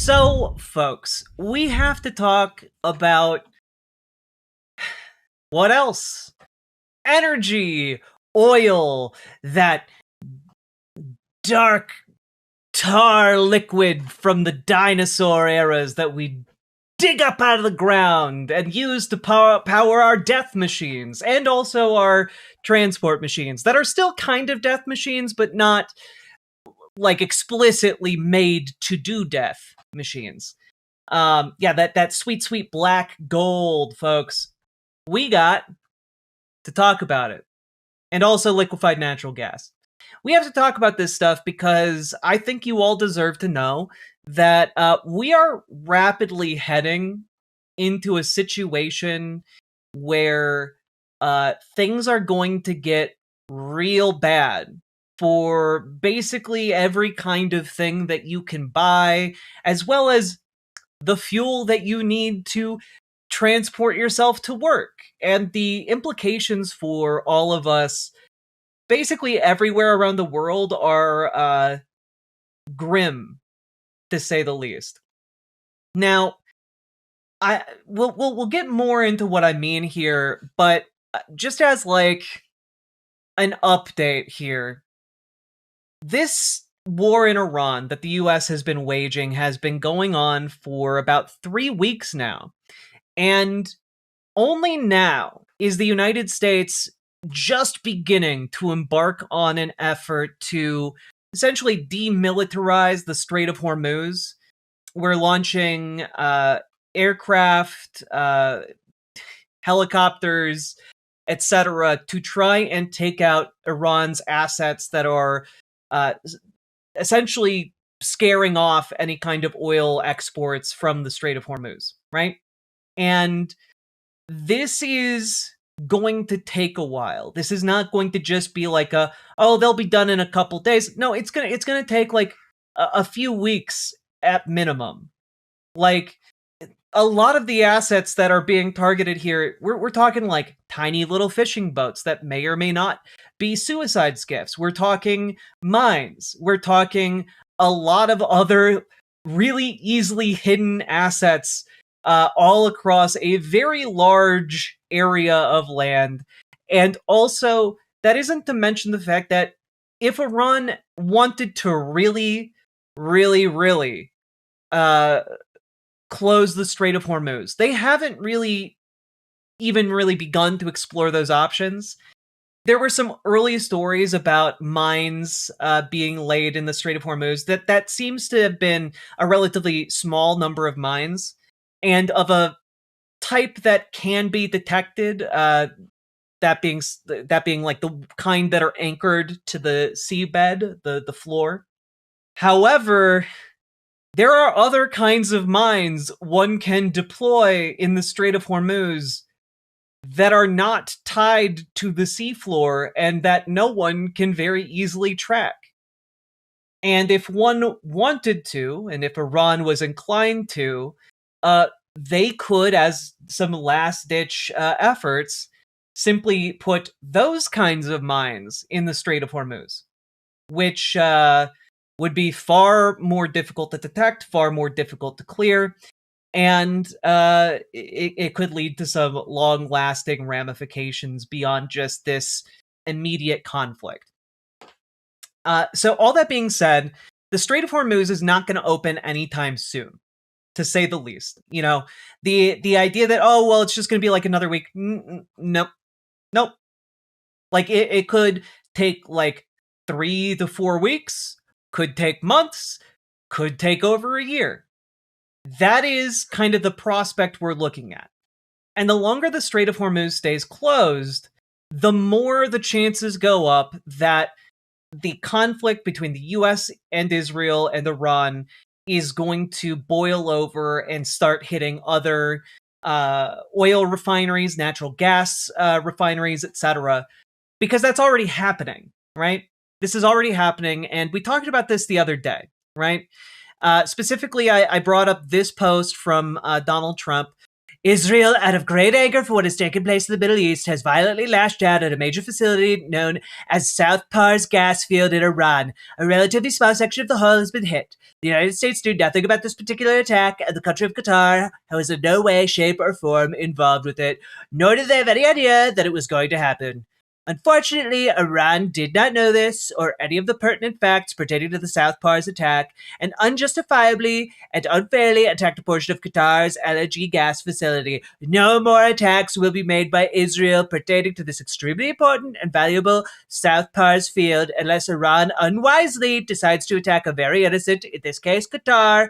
So, folks, we have to talk about what else? Energy, oil, that dark tar liquid from the dinosaur eras that we dig up out of the ground and use to power our death machines and also our transport machines that are still kind of death machines, but not like explicitly made to do death machines. That sweet black gold, folks. We got to talk about it. And also liquefied natural gas. We have to talk about this stuff because I think you all deserve to know that we are rapidly heading into a situation where things are going to get real bad for basically every kind of thing that you can buy, as well as the fuel that you need to transport yourself to work. And the implications for all of us basically everywhere around the world are grim, to say the least. Now, we'll get more into what I mean here, but just as like an update here, this war in Iran that the US has been waging has been going on for about 3 weeks now. And only now is the United States just beginning to embark on an effort to essentially demilitarize the Strait of Hormuz. We're launching aircraft, helicopters, etc., to try and take out Iran's assets that are essentially scaring off any kind of oil exports from the Strait of Hormuz, right? And this is going to take a while. This is not going to just be like they'll be done in a couple days. No, it's gonna take like a few weeks at minimum. Like a lot of the assets that are being targeted here, we're talking like tiny little fishing boats that may or may not be suicide skiffs. We're talking mines. We're talking a lot of other really easily hidden assets all across a very large area of land. And also, that isn't to mention the fact that if Iran wanted to really close the Strait of Hormuz, they haven't really begun to explore those options. There were some early stories about mines being laid in the Strait of Hormuz. That seems to have been a relatively small number of mines, and of a type that can be detected, that being like the kind that are anchored to the seabed, the floor. However, there are other kinds of mines one can deploy in the Strait of Hormuz that are not tied to the seafloor and that no one can very easily track. And if one wanted to, and if Iran was inclined to, they could, as some last-ditch efforts, simply put those kinds of mines in the Strait of Hormuz, which would be far more difficult to detect, far more difficult to clear, and it could lead to some long-lasting ramifications beyond just this immediate conflict. So all that being said, the Strait of Hormuz is not going to open anytime soon, to say the least. You know, the idea that, it's just going to be like another week. Nope. Like it could take like 3 to 4 weeks, could take months, could take over a year. That is kind of the prospect we're looking at. And the longer the Strait of Hormuz stays closed, the more the chances go up that the conflict between the US and Israel and Iran is going to boil over and start hitting other oil refineries, natural gas refineries, etc. Because that's already happening, right? This is already happening, and we talked about this the other day, right? Specifically, I brought up this post from Donald Trump. Israel, out of great anger for what has taken place in the Middle East, has violently lashed out at a major facility known as South Pars gas field in Iran. A relatively small section of the hull has been hit. The United States knew nothing about this particular attack, and the country of Qatar was in no way, shape, or form involved with it, nor did they have any idea that it was going to happen. Unfortunately, Iran did not know this or any of the pertinent facts pertaining to the South Pars attack, and unjustifiably and unfairly attacked a portion of Qatar's LNG gas facility. No more attacks will be made by Israel pertaining to this extremely important and valuable South Pars field unless Iran unwisely decides to attack a very innocent, in this case Qatar,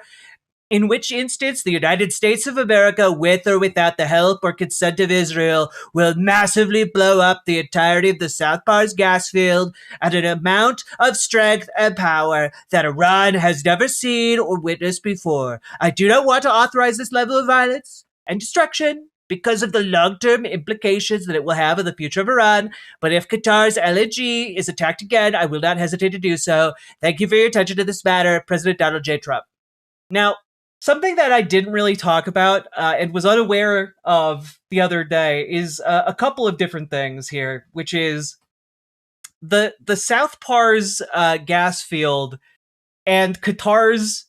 in which instance the United States of America, with or without the help or consent of Israel, will massively blow up the entirety of the South Pars gas field at an amount of strength and power that Iran has never seen or witnessed before. I do not want to authorize this level of violence and destruction because of the long-term implications that it will have on the future of Iran, but if Qatar's LNG is attacked again, I will not hesitate to do so. Thank you for your attention to this matter, President Donald J. Trump. Now, something that I didn't really talk about and was unaware of the other day is a couple of different things here, which is the South Pars gas field and Qatar's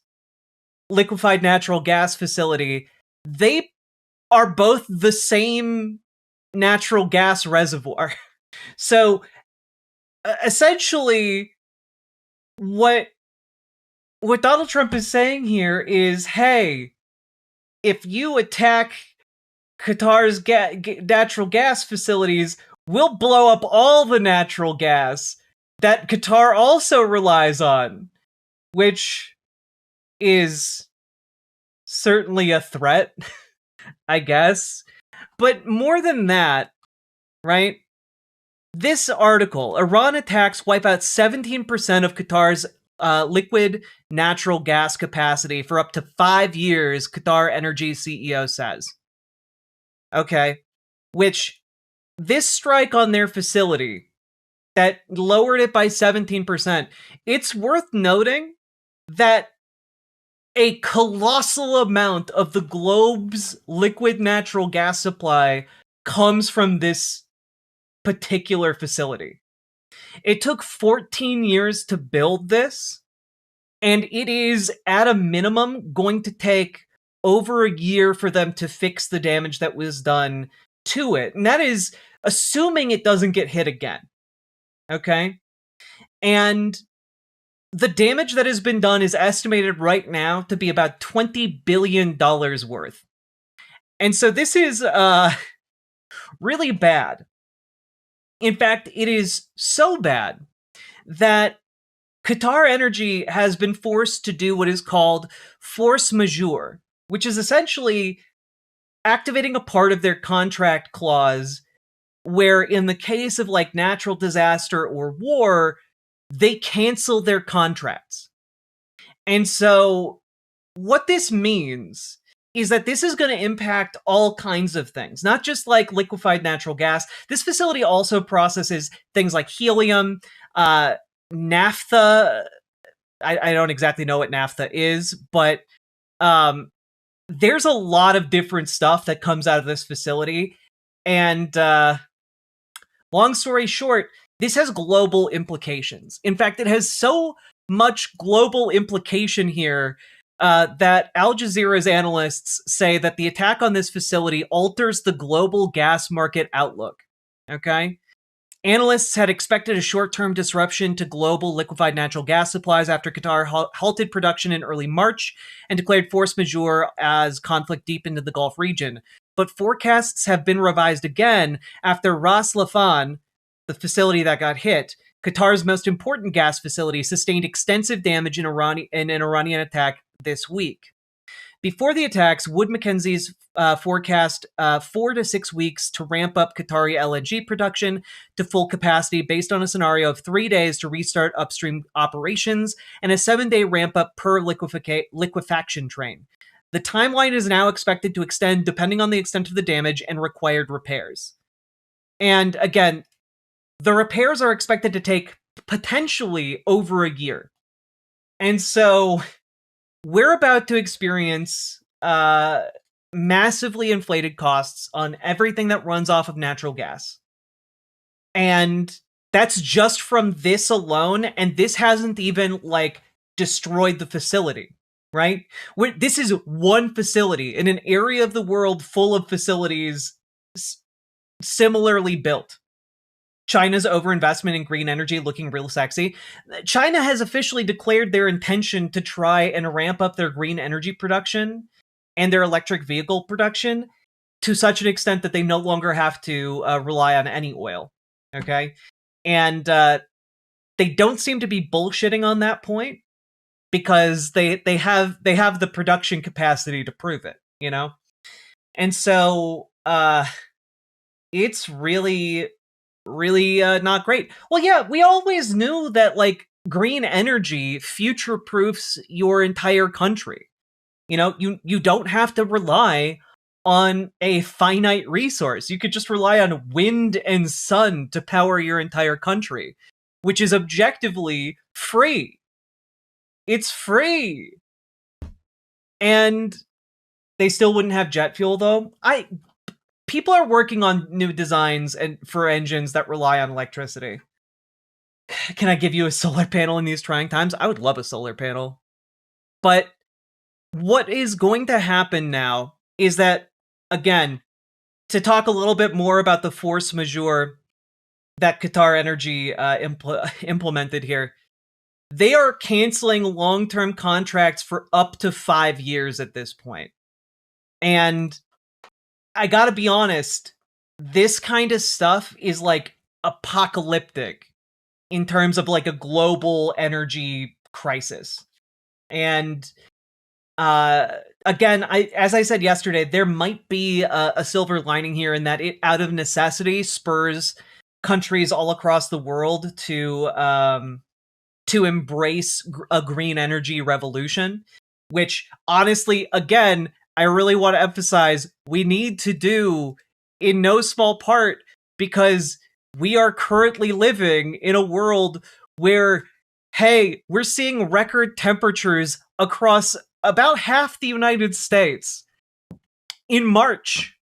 liquefied natural gas facility. They are both the same natural gas reservoir. So essentially, what Donald Trump is saying here is, hey, if you attack Qatar's natural gas facilities, we'll blow up all the natural gas that Qatar also relies on, which is certainly a threat, I guess. But more than that, right? This article, Iran attacks wipe out 17% of Qatar's liquid natural gas capacity for up to 5 years, Qatar Energy CEO says. Okay. Which, this strike on their facility that lowered it by 17%, it's worth noting that a colossal amount of the globe's liquid natural gas supply comes from this particular facility. It took 14 years to build this, and it is, at a minimum, going to take over a year for them to fix the damage that was done to it. And that is assuming it doesn't get hit again. Okay? And the damage that has been done is estimated right now to be about $20 billion worth. And so this is really bad. In fact, it is so bad that Qatar Energy has been forced to do what is called force majeure, which is essentially activating a part of their contract clause where, in the case of like natural disaster or war, they cancel their contracts. And so what this means is that this is going to impact all kinds of things, not just like liquefied natural gas. This facility also processes things like helium, naphtha. I don't exactly know what naphtha is, but there's a lot of different stuff that comes out of this facility. And long story short, this has global implications. In fact, it has so much global implication here that Al Jazeera's analysts say that the attack on this facility alters the global gas market outlook. Okay? Analysts had expected a short-term disruption to global liquefied natural gas supplies after Qatar halted production in early March and declared force majeure as conflict deepened in the Gulf region. But forecasts have been revised again after Ras Laffan, the facility that got hit, Qatar's most important gas facility, sustained extensive damage in an Iranian attack this week. Before the attacks, Wood Mackenzie's forecast 4 to 6 weeks to ramp up Qatari LNG production to full capacity based on a scenario of 3 days to restart upstream operations and a 7-day ramp up per liquefaction train. The timeline is now expected to extend depending on the extent of the damage and required repairs. And again, the repairs are expected to take potentially over a year. And so we're about to experience massively inflated costs on everything that runs off of natural gas. And that's just from this alone, and this hasn't even, like, destroyed the facility, right? This is one facility in an area of the world full of facilities similarly built. China's overinvestment in green energy looking real sexy. China has officially declared their intention to try and ramp up their green energy production and their electric vehicle production to such an extent that they no longer have to rely on any oil. Okay? And they don't seem to be bullshitting on that point because they have the production capacity to prove it, you know? And so it's really not great. Well, yeah, we always knew that, like, green energy future-proofs your entire country. You know, you don't have to rely on a finite resource. You could just rely on wind and sun to power your entire country, which is objectively free. It's free. And they still wouldn't have jet fuel, though. People are working on new designs and for engines that rely on electricity. Can I give you a solar panel in these trying times? I would love a solar panel. But what is going to happen now is that, again, to talk a little bit more about the force majeure that Qatar Energy implemented here, they are canceling long-term contracts for up to 5 years at this point. And I gotta be honest, this kind of stuff is, like, apocalyptic in terms of, like, a global energy crisis. And again, as I said yesterday, there might be a silver lining here in that it, out of necessity, spurs countries all across the world to embrace a green energy revolution, which, honestly, again, I really want to emphasize we need to do in no small part because we are currently living in a world where, hey, we're seeing record temperatures across about half the United States. In March,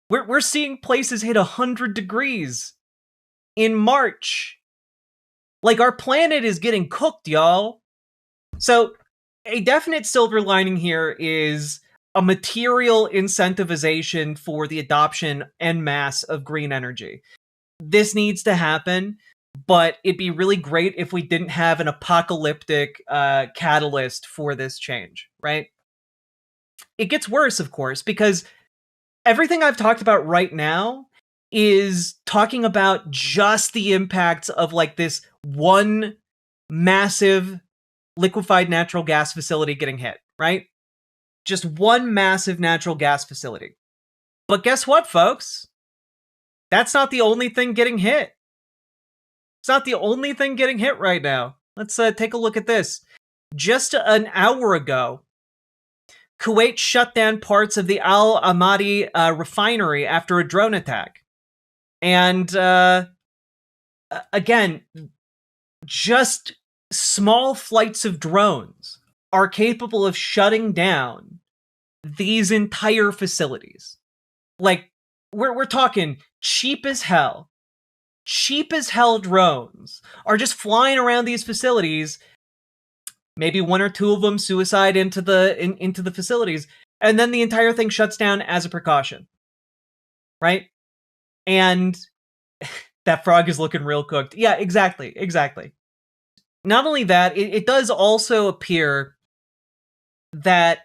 we're seeing places hit 100 degrees in March. Like, our planet is getting cooked, y'all. So, a definite silver lining here is a material incentivization for the adoption en masse of green energy. This needs to happen, but it'd be really great if we didn't have an apocalyptic catalyst for this change, right? It gets worse, of course, because everything I've talked about right now is talking about just the impacts of, like, this one massive liquefied natural gas facility getting hit, right? Just one massive natural gas facility. But guess what, folks? That's not the only thing getting hit. It's not the only thing getting hit right now. Let's take a look at this. Just an hour ago, Kuwait shut down parts of the Al Amadi refinery after a drone attack. And again, just small flights of drones are capable of shutting down these entire facilities. Like, we're talking cheap as hell drones are just flying around these facilities. Maybe one or two of them suicide into the facilities, and then the entire thing shuts down as a precaution, right? And that frog is looking real cooked. Yeah, exactly. Not only that, it does also appear that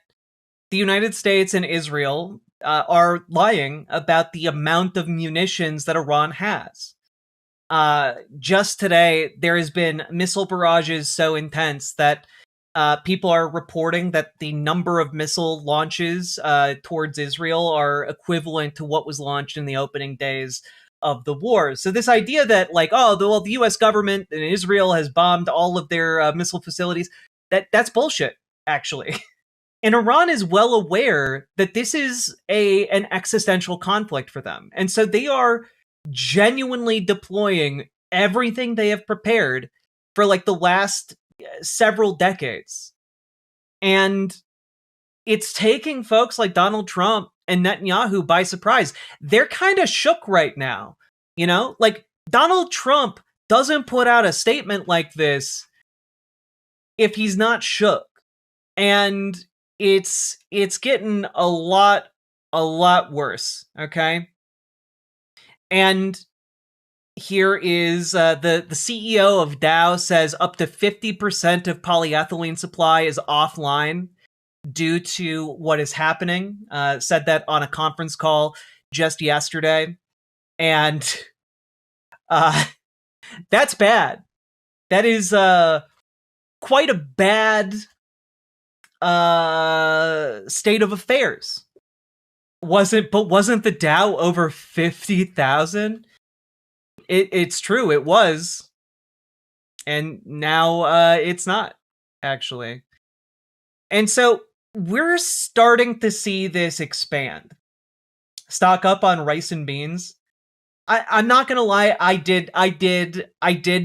the United States and Israel are lying about the amount of munitions that Iran has. Just today, there has been missile barrages so intense that people are reporting that the number of missile launches towards Israel are equivalent to what was launched in the opening days of the war. So this idea that, like, the U.S. government and Israel has bombed all of their missile facilities, that's bullshit, actually. And Iran is well aware that this is an existential conflict for them. And so they are genuinely deploying everything they have prepared for, like, the last several decades. And it's taking folks like Donald Trump and Netanyahu by surprise. They're kind of shook right now. You know, like Donald Trump doesn't put out a statement like this if he's not shook. And it's getting a lot worse, okay? And here is the CEO of Dow says up to 50% of polyethylene supply is offline due to what is happening. Said that on a conference call just yesterday. And that's bad. That is quite a bad state of affairs. Wasn't the Dow over 50,000? It's true, it was. And now it's not, actually. And so we're starting to see this expand. Stock up on rice and beans. I'm not gonna lie, I did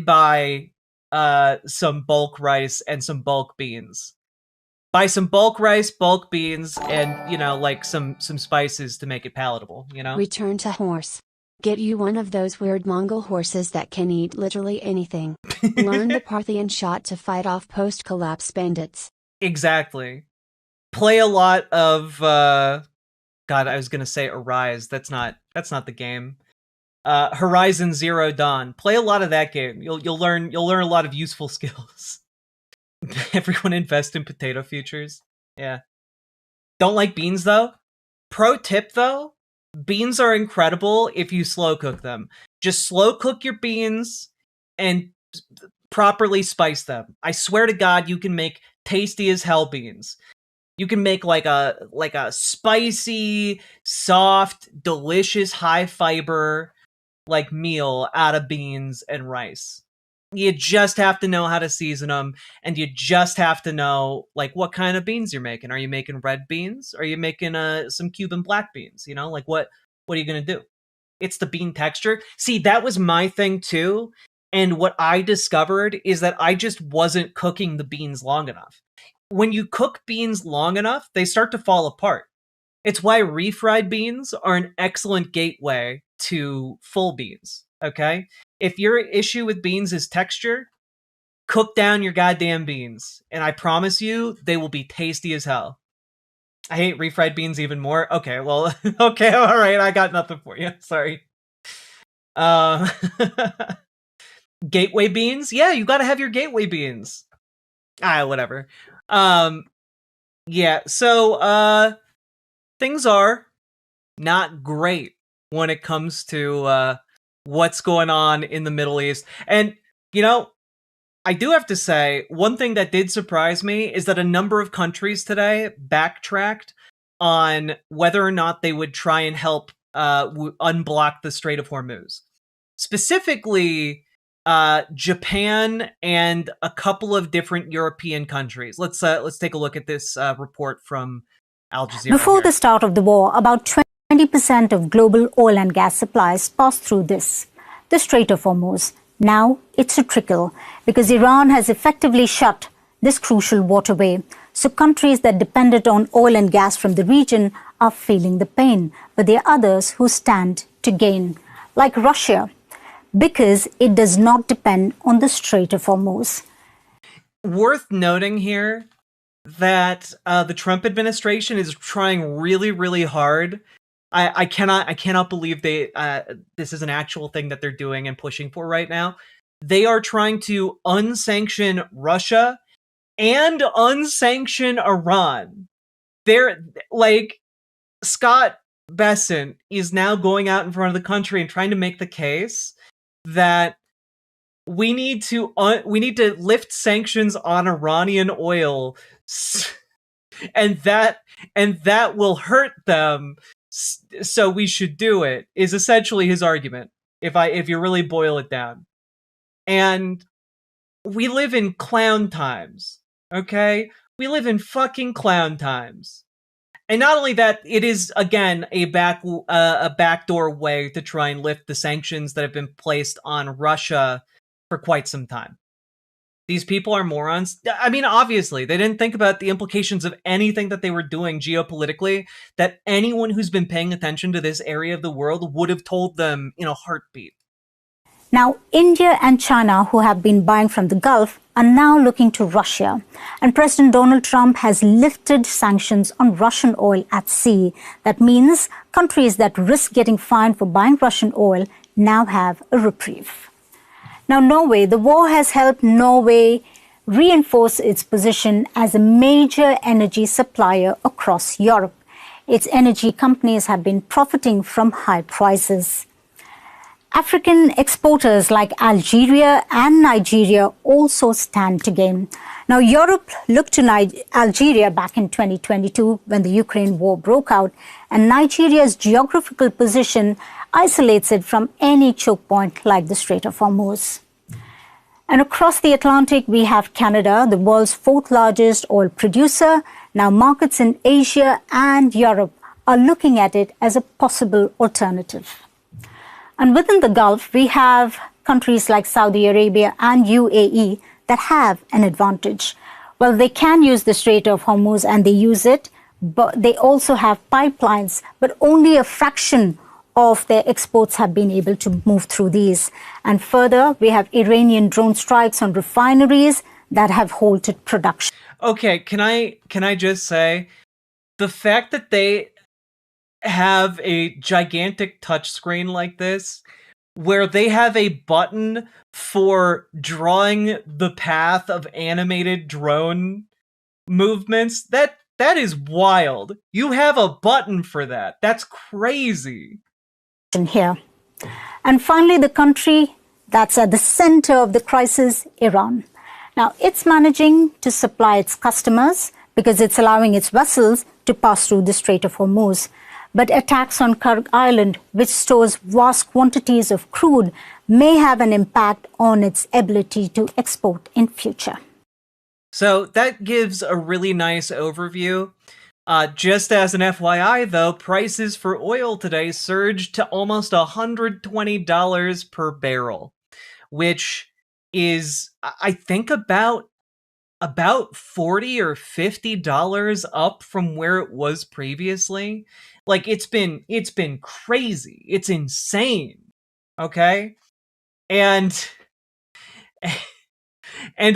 buy some bulk rice and some bulk beans. Buy some bulk rice, bulk beans, and, you know, like some spices to make it palatable, you know? Return to horse. Get you one of those weird Mongol horses that can eat literally anything. Learn the Parthian shot to fight off post-collapse bandits. Exactly. Play a lot of, God, I was gonna say Arise. That's not the game. Horizon Zero Dawn. Play a lot of that game. You'll learn a lot of useful skills. Everyone invest in potato futures. Yeah. Don't like beans though? Pro tip though, beans are incredible if you slow cook them. Just slow cook your beans and properly spice them. I swear to God, you can make tasty as hell beans. You can make like a spicy, soft, delicious, high fiber like meal out of beans and rice. You just have to know how to season them, and you just have to know like what kind of beans you're making. Are you making red beans? Are you making some Cuban black beans? You know, like what are you gonna do? It's the bean texture. See, that was my thing too. And what I discovered is that I just wasn't cooking the beans long enough. When you cook beans long enough, they start to fall apart. It's why refried beans are an excellent gateway to full beans, okay? If your issue with beans is texture, cook down your goddamn beans, and I promise you, they will be tasty as hell. I hate refried beans even more. Okay, well, okay, all right, I got nothing for you. Sorry. Gateway beans? Yeah, you gotta have your gateway beans. Whatever. Yeah, so, things are not great when it comes to, what's going on in the Middle East. And, you know, I do have to say, one thing that did surprise me is that a number of countries today backtracked on whether or not they would try and help unblock the Strait of Hormuz. Specifically, Japan and a couple of different European countries. Let's take a look at this report from Al Jazeera. Before the start of the war, about 20% of global oil and gas supplies passed through the Strait of Hormuz. Now it's a trickle because Iran has effectively shut this crucial waterway. So countries that depended on oil and gas from the region are feeling the pain, but there are others who stand to gain, like Russia, because it does not depend on the Strait of Hormuz. Worth noting here that the Trump administration is trying really, really hard. I cannot believe this is an actual thing that they're doing and pushing for right now. They are trying to unsanction Russia and unsanction Iran. They're like, Scott Bessent is now going out in front of the country and trying to make the case that we need to lift sanctions on Iranian oil, and that will hurt them. So we should do it, is essentially his argument, if you really boil it down. And we live in clown times, okay? We live in fucking clown times. And not only that, it is, again, a backdoor way to try and lift the sanctions that have been placed on Russia for quite some time. These people are morons. I mean, obviously, they didn't think about the implications of anything that they were doing geopolitically that anyone who's been paying attention to this area of the world would have told them in a heartbeat. Now, India and China, who have been buying from the Gulf, are now looking to Russia. And President Donald Trump has lifted sanctions on Russian oil at sea. That means countries that risk getting fined for buying Russian oil now have a reprieve. Now, Norway, the war has helped Norway reinforce its position as a major energy supplier across Europe. Its energy companies have been profiting from high prices. African exporters like Algeria and Nigeria also stand to gain. Now, Europe looked to Algeria back in 2022 when the Ukraine war broke out, and Nigeria's geographical position isolates it from any choke point like the Strait of Hormuz. And across the Atlantic, we have Canada, the world's fourth largest oil producer. Now, markets in Asia and Europe are looking at it as a possible alternative. And within the Gulf, we have countries like Saudi Arabia and UAE that have an advantage. Well, they can use the Strait of Hormuz and they use it, but they also have pipelines, but only a fraction of their exports have been able to move through these. And further, we have Iranian drone strikes on refineries that have halted production. Okay, can I just say, the fact that they have a gigantic touchscreen like this, where they have a button for drawing the path of animated drone movements, that is wild. You have a button for that. That's crazy. Here. And finally, the country that's at the center of the crisis, Iran. Now, it's managing to supply its customers because it's allowing its vessels to pass through the Strait of Hormuz. But attacks on Kurg Island, which stores vast quantities of crude, may have an impact on its ability to export in future. So that gives a really nice overview. Just as an FYI, though, prices for oil today surged to almost $120 per barrel, which is, I think, about $40 or $50 up from where it was previously. Like, it's been crazy. It's insane. Okay? And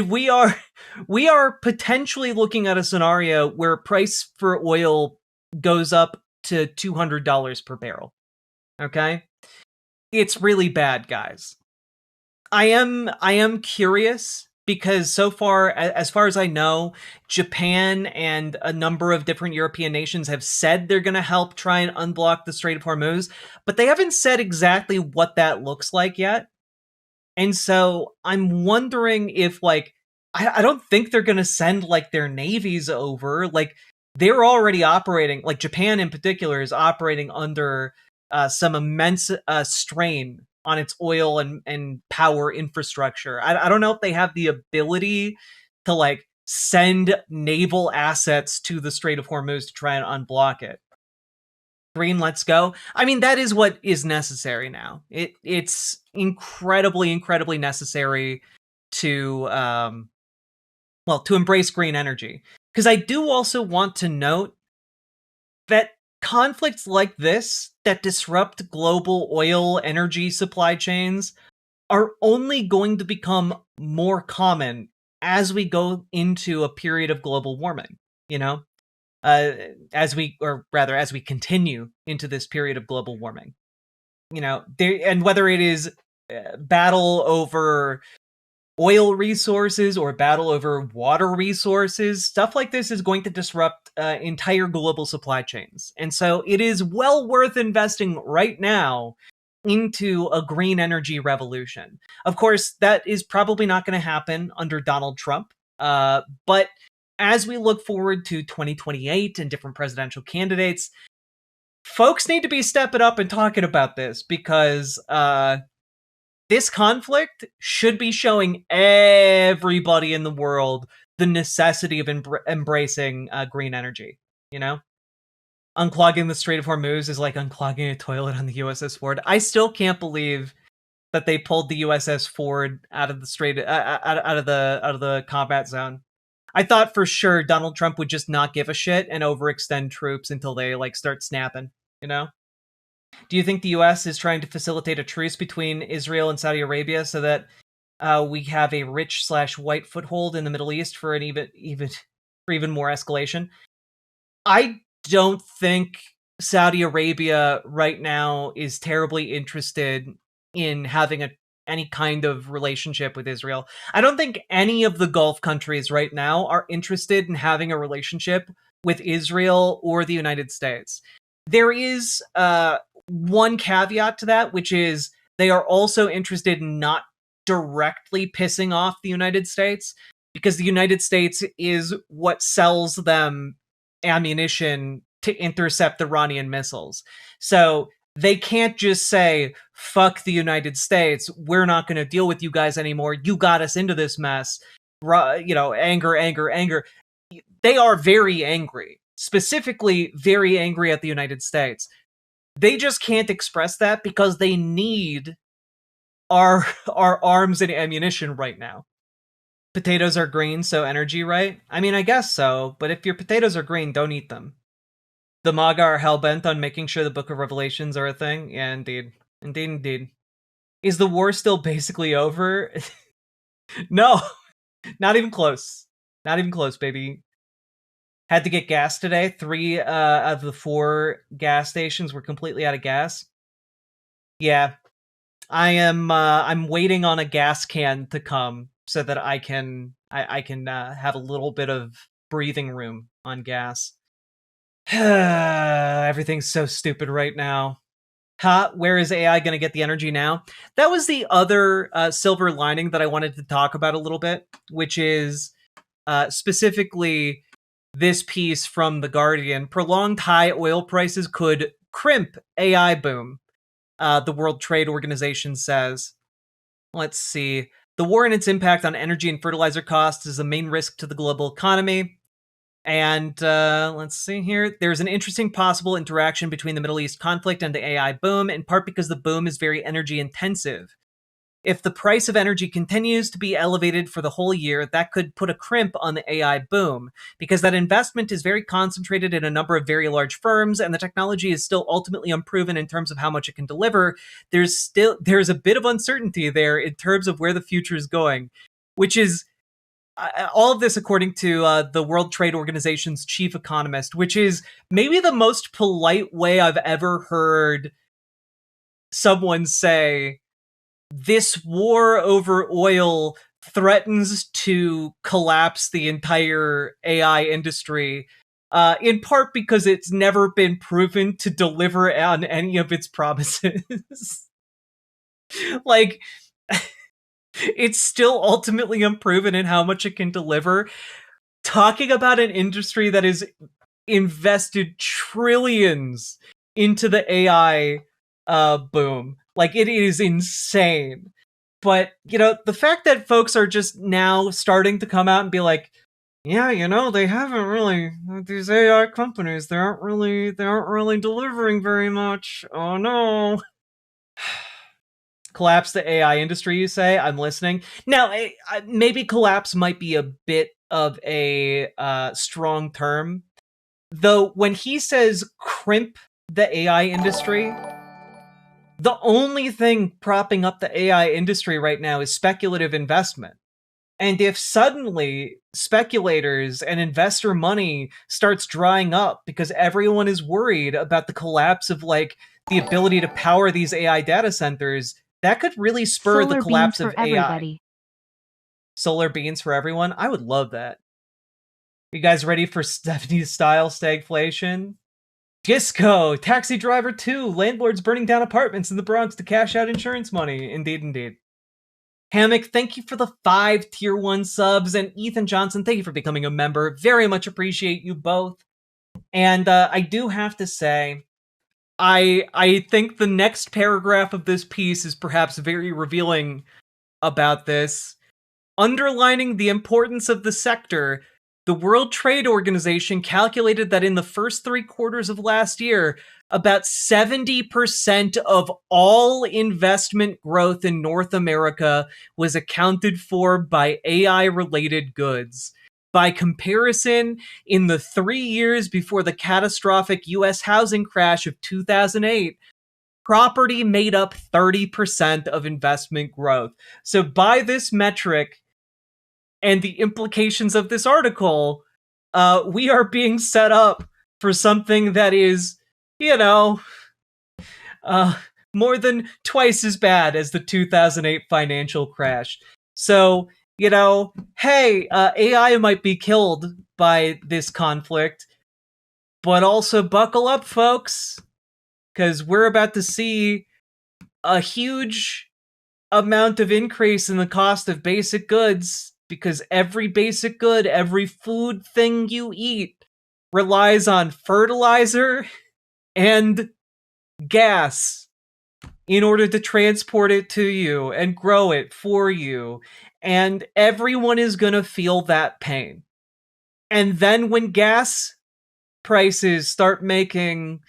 we are potentially looking at a scenario where price for oil goes up to $200 per barrel. Okay? It's really bad, guys. I am curious because so far as I know, Japan and a number of different European nations have said they're going to help try and unblock the Strait of Hormuz, but they haven't said exactly what that looks like yet. And so I'm wondering if, like, I don't think they're going to send, like, their navies over. Like, they're already operating, like, Japan in particular is operating under some immense strain on its oil and power infrastructure. I don't know if they have the ability to, like, send naval assets to the Strait of Hormuz to try and unblock it. Green, let's go. I mean, that is what is necessary now. It's incredibly, incredibly necessary to embrace green energy. Because I do also want to note that conflicts like this that disrupt global oil energy supply chains are only going to become more common as we go into a period of global warming, you know? As we continue into this period of global warming. You know, and whether it is battle over oil resources or battle over water resources, stuff like this is going to disrupt entire global supply chains. And so it is well worth investing right now into a green energy revolution. Of course, that is probably not going to happen under Donald Trump, but as we look forward to 2028 and different presidential candidates, folks need to be stepping up and talking about this because this conflict should be showing everybody in the world the necessity of embracing green energy, you know? Unclogging the Strait of Hormuz is like unclogging a toilet on the USS Ford. I still can't believe that they pulled the USS Ford out of the out of the combat zone. I thought for sure Donald Trump would just not give a shit and overextend troops until they like start snapping, you know? Do you think the US is trying to facilitate a truce between Israel and Saudi Arabia so that we have a rich/white foothold in the Middle East for an even more escalation? I don't think Saudi Arabia right now is terribly interested in having any kind of relationship with Israel. I don't think any of the Gulf countries right now are interested in having a relationship with Israel or the United States. There is one caveat to that, which is they are also interested in not directly pissing off the United States, because the United States is what sells them ammunition to intercept Iranian missiles. So they can't just say, fuck the United States, we're not going to deal with you guys anymore, you got us into this mess. Anger. They are very angry, specifically very angry at the United States. They just can't express that because they need our arms and ammunition right now. Potatoes are green, so energy, right? I mean, I guess so, but if your potatoes are green, don't eat them. The MAGA are hell-bent on making sure the Book of Revelations are a thing. Yeah, indeed. Indeed. Is the war still basically over? No, not even close. Not even close, baby. Had to get gas today. 3 of the 4 gas stations were completely out of gas. Yeah, I'm waiting on a gas can to come so that I can have a little bit of breathing room on gas. Everything's so stupid right now. Where is AI going to get the energy now? That was the other silver lining that I wanted to talk about a little bit, which is specifically this piece from The Guardian. Prolonged high oil prices could crimp AI boom, the World Trade Organization says. Let's see. The war and its impact on energy and fertilizer costs is a main risk to the global economy. And let's see here. There's an interesting possible interaction between the Middle East conflict and the AI boom, in part because the boom is very energy intensive. If the price of energy continues to be elevated for the whole year, that could put a crimp on the AI boom, because that investment is very concentrated in a number of very large firms, and the technology is still ultimately unproven in terms of how much it can deliver. There's a bit of uncertainty there in terms of where the future is going, which is all of this according to the World Trade Organization's chief economist, which is maybe the most polite way I've ever heard someone say, this war over oil threatens to collapse the entire AI industry, in part because it's never been proven to deliver on any of its promises. Like, it's still ultimately unproven in how much it can deliver. Talking about an industry that is invested trillions into the AI boom. Like, it is insane. But, the fact that folks are just now starting to come out and be like, yeah, they haven't really, these AI companies, they aren't really delivering very much. Oh no. Collapse the AI industry, you say? I'm listening. Now, maybe collapse might be a bit of a strong term. Though, when he says crimp the AI industry, the only thing propping up the AI industry right now is speculative investment. And if suddenly speculators and investor money starts drying up because everyone is worried about the collapse of, like, the ability to power these AI data centers, that could really spur Solar the collapse beams of for AI. everybody. Solar beans for everyone? I would love that. You guys ready for 70s style stagflation? Disco, Taxi Driver 2, landlords burning down apartments in the Bronx to cash out insurance money. Indeed. Hammock, thank you for the 5 tier 1 subs, and Ethan Johnson, thank you for becoming a member. Very much appreciate you both. And I do have to say, I think the next paragraph of this piece is perhaps very revealing about this. Underlining the importance of the sector, the World Trade Organization calculated that in the first 3 quarters of last year, about 70% of all investment growth in North America was accounted for by AI-related goods. By comparison, in the 3 years before the catastrophic US housing crash of 2008, property made up 30% of investment growth. So by this metric and the implications of this article, we are being set up for something that is, more than twice as bad as the 2008 financial crash. So, hey, AI might be killed by this conflict, but also buckle up, folks, because we're about to see a huge amount of increase in the cost of basic goods, because every basic good, every food thing you eat relies on fertilizer and gas in order to transport it to you and grow it for you. And everyone is going to feel that pain. And then when gas prices start making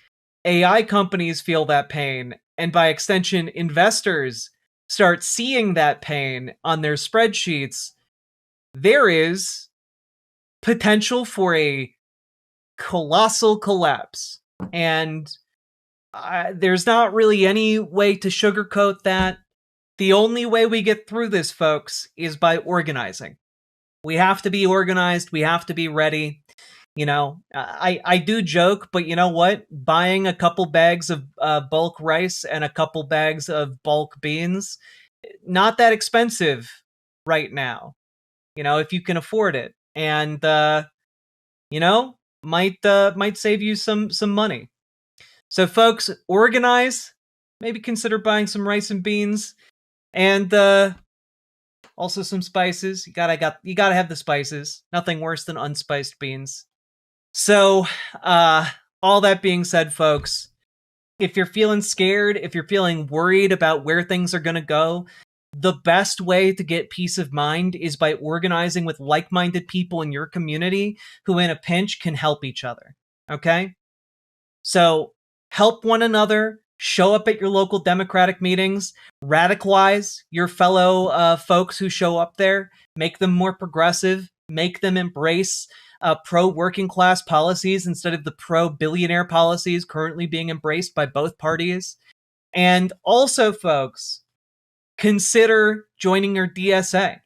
AI companies feel that pain, and by extension, investors start seeing that pain on their spreadsheets, there is potential for a colossal collapse. And there's not really any way to sugarcoat that. The only way we get through this, folks, is by organizing. We have to be organized. We have to be ready. I do joke, but you know what? Buying a couple bags of bulk rice and a couple bags of bulk beans, not that expensive right now. If you can afford it, and might save you some money. So, folks, organize. Maybe consider buying some rice and beans, and also some spices. You gotta have the spices. Nothing worse than unspiced beans. So, all that being said, folks, if you're feeling scared, if you're feeling worried about where things are gonna go, the best way to get peace of mind is by organizing with like-minded people in your community who in a pinch can help each other, okay? So help one another, show up at your local Democratic meetings, radicalize your fellow folks who show up there, make them more progressive, make them embrace pro-working class policies instead of the pro-billionaire policies currently being embraced by both parties. And also, folks, consider joining your DSA.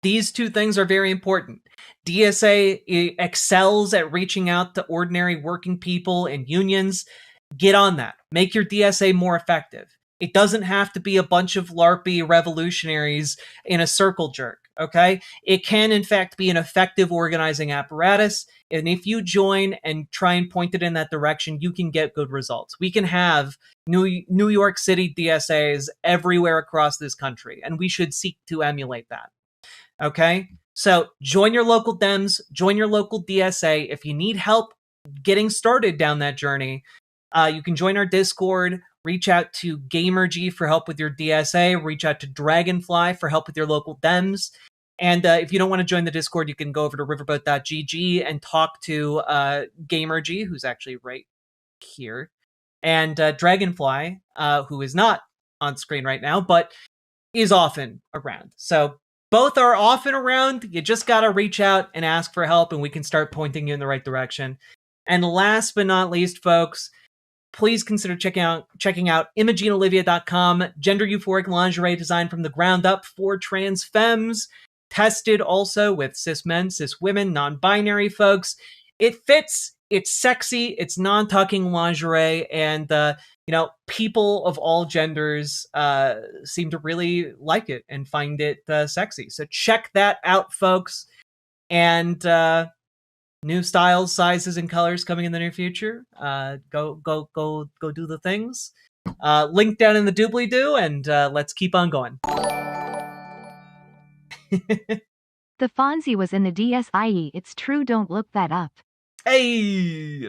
These two things are very important. DSA excels at reaching out to ordinary working people and unions. Get on that. Make your DSA more effective. It doesn't have to be a bunch of LARPy revolutionaries in a circle jerk, okay? It can, in fact, be an effective organizing apparatus, and if you join and try and point it in that direction, you can get good results. We can have New York City DSAs everywhere across this country, and we should seek to emulate that, okay? So join your local Dems, join your local DSA. If you need help getting started down that journey, you can join our Discord, reach out to Gamergy for help with your DSA, reach out to Dragonfly for help with your local Dems. And if you don't want to join the Discord, you can go over to riverboat.gg and talk to Gamergy, who's actually right here, and Dragonfly, who is not on screen right now, but is often around. So both are often around. You just got to reach out and ask for help, and we can start pointing you in the right direction. And last but not least, folks, please consider checking out ImogeneOlivia.com, gender euphoric lingerie designed from the ground up for trans femmes, tested also with cis men, cis women, non-binary folks. It fits, it's sexy, it's non-tucking lingerie, and people of all genders seem to really like it and find it sexy. So check that out, folks. And new styles, sizes, and colors coming in the near future. Go do the things. Link down in the doobly-doo, and let's keep on going. The Fonzie was in the DSIE. It's true, don't look that up. Hey!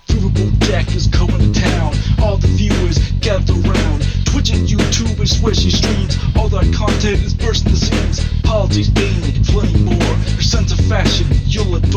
Riverboat Jack is coming to town. All the viewers gather around. Twitch and YouTube and swishy streams. All that content is bursting the seams. Politics, being, plenty more. Your sense of fashion, you'll adapt.